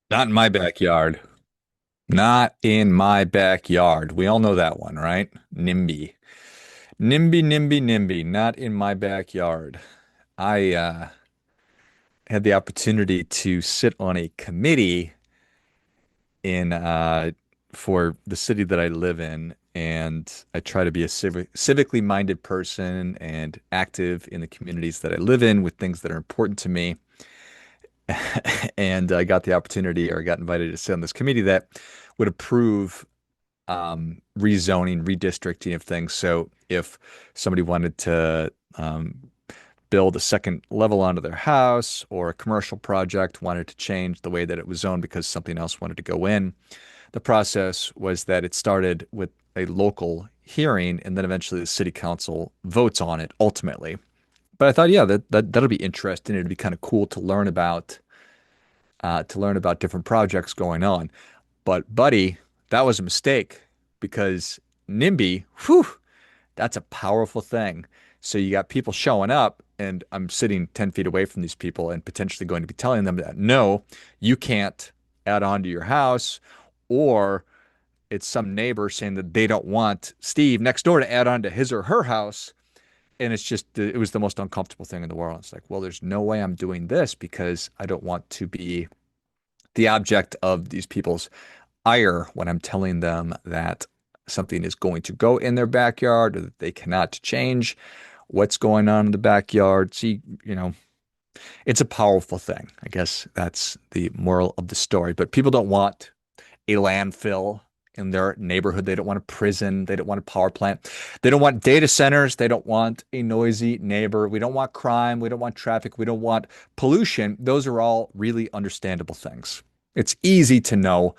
Not in my backyard. Not in my backyard. We all know that one, right? NIMBY. NIMBY, NIMBY, NIMBY. Not in my backyard. I had the opportunity to sit on a committee in for the city that I live in, and I try to be a civically minded person and active in the communities that I live in with things that are important to me. And I got the opportunity, or I got invited to sit on this committee that would approve rezoning, redistricting of things. So if somebody wanted to build a second level onto their house, or a commercial project wanted to change the way that it was zoned because something else wanted to go in, the process was that it started with a local hearing, and then eventually the city council votes on it ultimately. But I thought, yeah, that'll be interesting. It'd be kind of cool to learn about different projects going on. But buddy, that was a mistake because NIMBY, whew, that's a powerful thing. So you got people showing up, and I'm sitting 10 feet away from these people and potentially going to be telling them that no, you can't add on to your house, or it's some neighbor saying that they don't want Steve next door to add on to his or her house. And it's just, it was the most uncomfortable thing in the world. It's like, well, there's no way I'm doing this because I don't want to be the object of these people's ire when I'm telling them that something is going to go in their backyard, or that they cannot change what's going on in the backyard. See, it's a powerful thing. I guess that's the moral of the story. But people don't want a landfill in their neighborhood. They don't want a prison. They don't want a power plant. They don't want data centers. They don't want a noisy neighbor. We don't want crime. We don't want traffic. We don't want pollution. Those are all really understandable things. It's easy to know,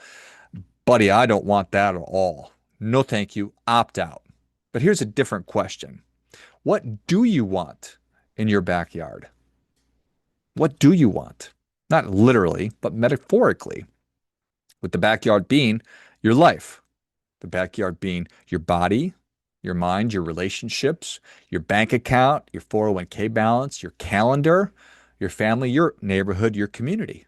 buddy, I don't want that at all. No, thank you. Opt out. But here's a different question. What do you want in your backyard? What do you want? Not literally, but metaphorically, with the backyard being your life, the backyard being your body, your mind, your relationships, your bank account, your 401k balance, your calendar, your family, your neighborhood, your community.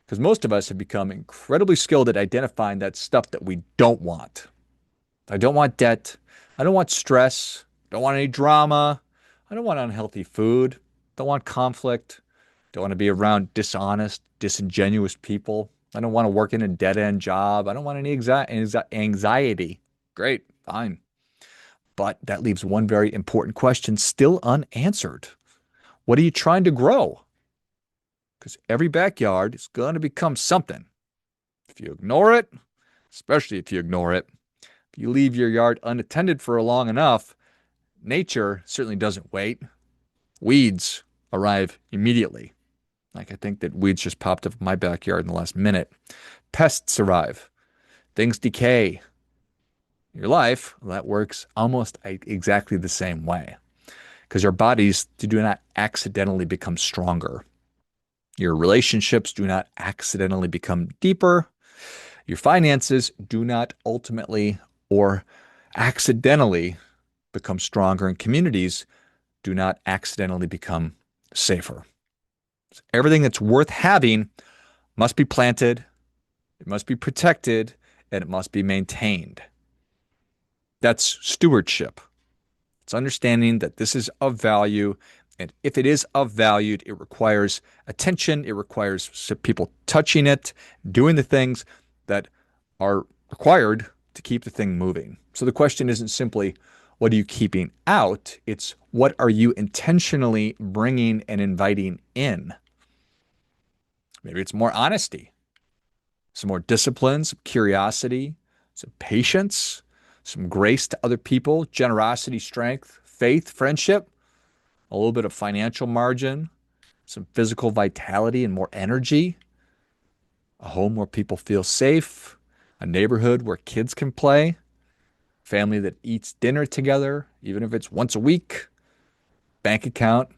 Because most of us have become incredibly skilled at identifying that stuff that we don't want. I don't want debt. I don't want stress. I don't want any drama. I don't want unhealthy food. Don't want conflict. Don't want to be around dishonest, disingenuous people. I don't want to work in a dead end job. I don't want any anxiety. Great, fine. But that leaves one very important question still unanswered. What are you trying to grow? Because every backyard is going to become something. If you ignore it, especially if you ignore it, if you leave your yard unattended for long enough, nature certainly doesn't wait. Weeds arrive immediately. Like, I think that weeds just popped up in my backyard in the last minute. Pests arrive. Things decay. Your life, well, that works almost exactly the same way because our bodies do not accidentally become stronger. Your relationships do not accidentally become deeper. Your finances do not ultimately or accidentally become stronger, and communities do not accidentally become safer. Everything that's worth having must be planted, it must be protected, and it must be maintained. That's stewardship. It's understanding that this is of value. And if it is of value, it requires attention. It requires people touching it, doing the things that are required to keep the thing moving. So the question isn't simply, what are you keeping out? It's what are you intentionally bringing and inviting in? Maybe it's more honesty, some more discipline, some curiosity, some patience, some grace to other people, generosity, strength, faith, friendship, a little bit of financial margin, some physical vitality and more energy, a home where people feel safe, a neighborhood where kids can play, family that eats dinner together, even if it's once a week, bank account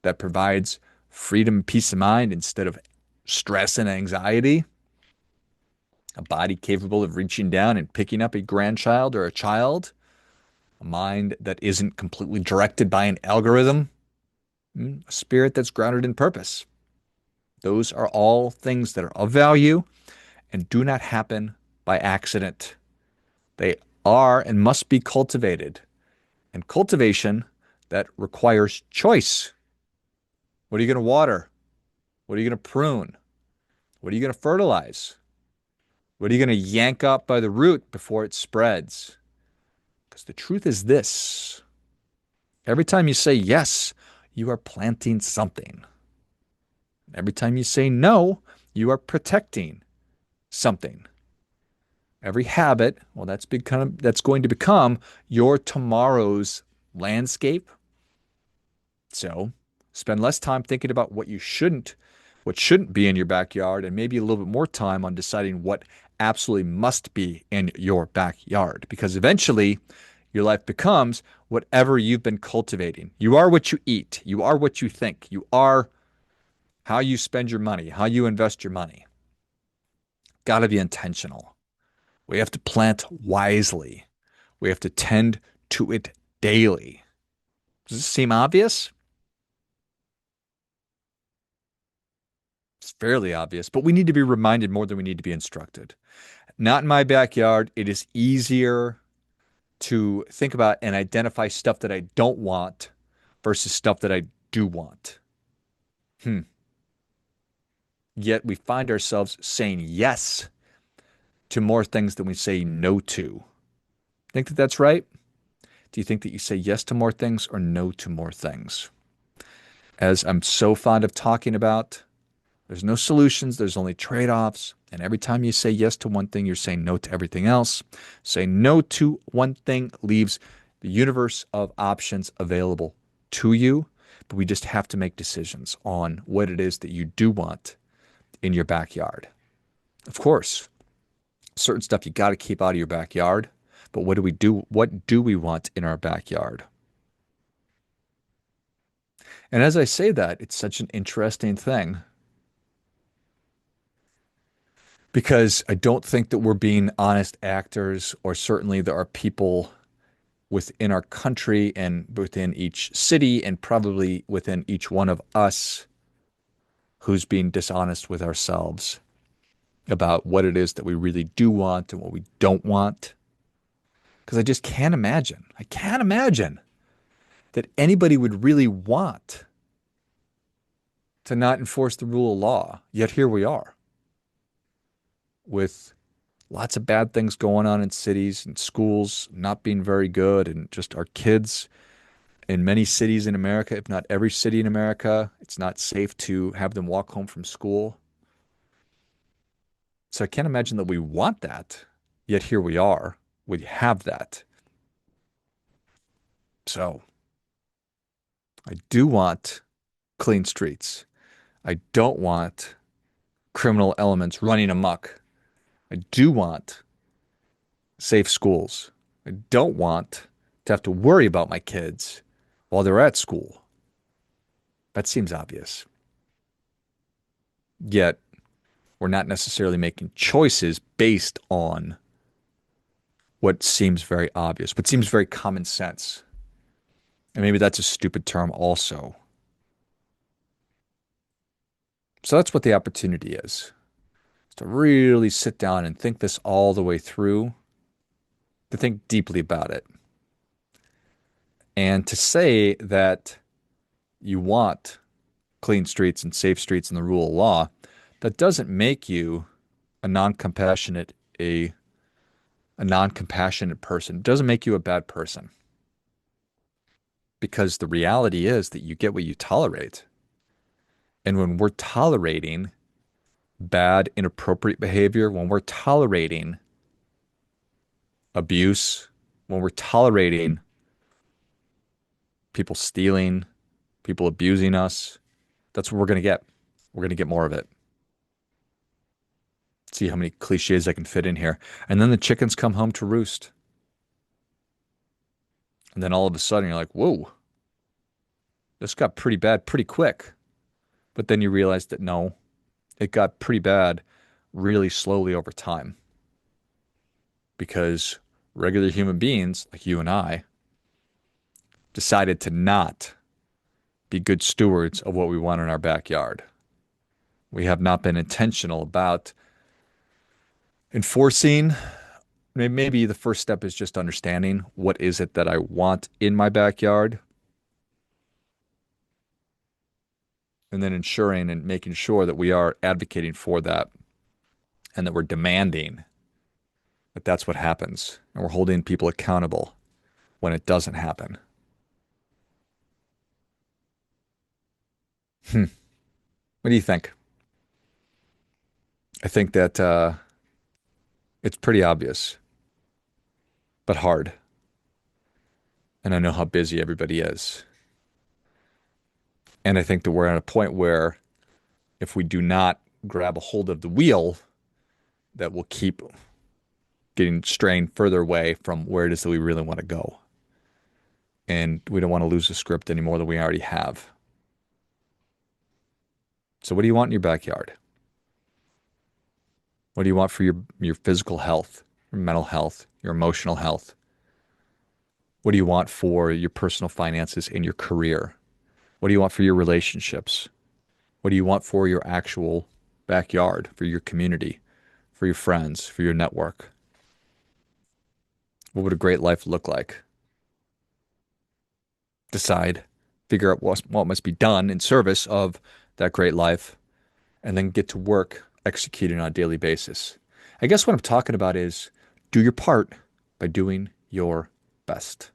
that provides freedom, peace of mind instead of stress and anxiety, a body capable of reaching down and picking up a grandchild or a child, a mind that isn't completely directed by an algorithm, a spirit that's grounded in purpose. Those are all things that are of value and do not happen by accident. They are and must be cultivated. And cultivation that requires choice. What are you going to water? What are you going to prune? What are you going to fertilize? What are you going to yank up by the root before it spreads? Because the truth is this. Every time you say yes, you are planting something. Every time you say no, you are protecting something. Every habit, well, that's going to become your tomorrow's landscape. So spend less time thinking about what shouldn't be in your backyard, and maybe a little bit more time on deciding what absolutely must be in your backyard. Because eventually your life becomes whatever you've been cultivating. You are what you eat. You are what you think. You are how you spend your money, how you invest your money. Got to be intentional. We have to plant wisely. We have to tend to it daily. Does this seem obvious? It's fairly obvious, but we need to be reminded more than we need to be instructed. Not in my backyard. It is easier to think about and identify stuff that I don't want versus stuff that I do want. Yet we find ourselves saying yes to more things than we say no to. Think that that's right? Do you think that you say yes to more things or no to more things? As I'm so fond of talking about, there's no solutions, there's only trade-offs. And every time you say yes to one thing, you're saying no to everything else. Saying no to one thing leaves the universe of options available to you, but we just have to make decisions on what it is that you do want in your backyard. Of course, certain stuff you got to keep out of your backyard, but what do we do? What do we want in our backyard? And as I say that, it's such an interesting thing because I don't think that we're being honest actors, or certainly there are people within our country and within each city and probably within each one of us who's being dishonest with ourselves about what it is that we really do want and what we don't want. Because I just can't imagine. I can't imagine that anybody would really want to not enforce the rule of law. Yet here we are with lots of bad things going on in cities and schools not being very good, and just our kids in many cities in America, if not every city in America, it's not safe to have them walk home from school. So I can't imagine that we want that. Yet here we are. We have that. So I do want clean streets. I don't want criminal elements running amok. I do want safe schools. I don't want to have to worry about my kids while they're at school. That seems obvious. Yet we're not necessarily making choices based on what seems very obvious, what seems very common sense. And maybe that's a stupid term also. So that's what the opportunity is to really sit down and think this all the way through, to think deeply about it, and to say that you want clean streets and safe streets and the rule of law, that doesn't make you a non-compassionate, a non-compassionate person. It doesn't make you a bad person. Because the reality is that you get what you tolerate. And when we're tolerating bad, inappropriate behavior, when we're tolerating abuse, when we're tolerating people stealing, people abusing us, that's what we're going to get. We're going to get more of it. See how many cliches I can fit in here. And then the chickens come home to roost. And then all of a sudden you're like, whoa, this got pretty bad pretty quick. But then you realize that no, it got pretty bad really slowly over time. Because regular human beings like you and I decided to not be good stewards of what we want in our backyard. We have not been intentional about enforcing. Maybe the first step is just understanding what is it that I want in my backyard, and then ensuring and making sure that we are advocating for that and that we're demanding that that's what happens. And we're holding people accountable when it doesn't happen. Hmm. What do you think? I think that it's pretty obvious, but hard. And I know how busy everybody is. And I think that we're at a point where if we do not grab a hold of the wheel, that will keep getting strained further away from where it is that we really want to go. And we don't want to lose the script any more than we already have. So what do you want in your backyard? What do you want for your physical health, your mental health, your emotional health? What do you want for your personal finances and your career? What do you want for your relationships? What do you want for your actual backyard, for your community, for your friends, for your network? What would a great life look like? Decide, figure out what must be done in service of that great life, and then get to work executing on a daily basis. I guess what I'm talking about is do your part by doing your best.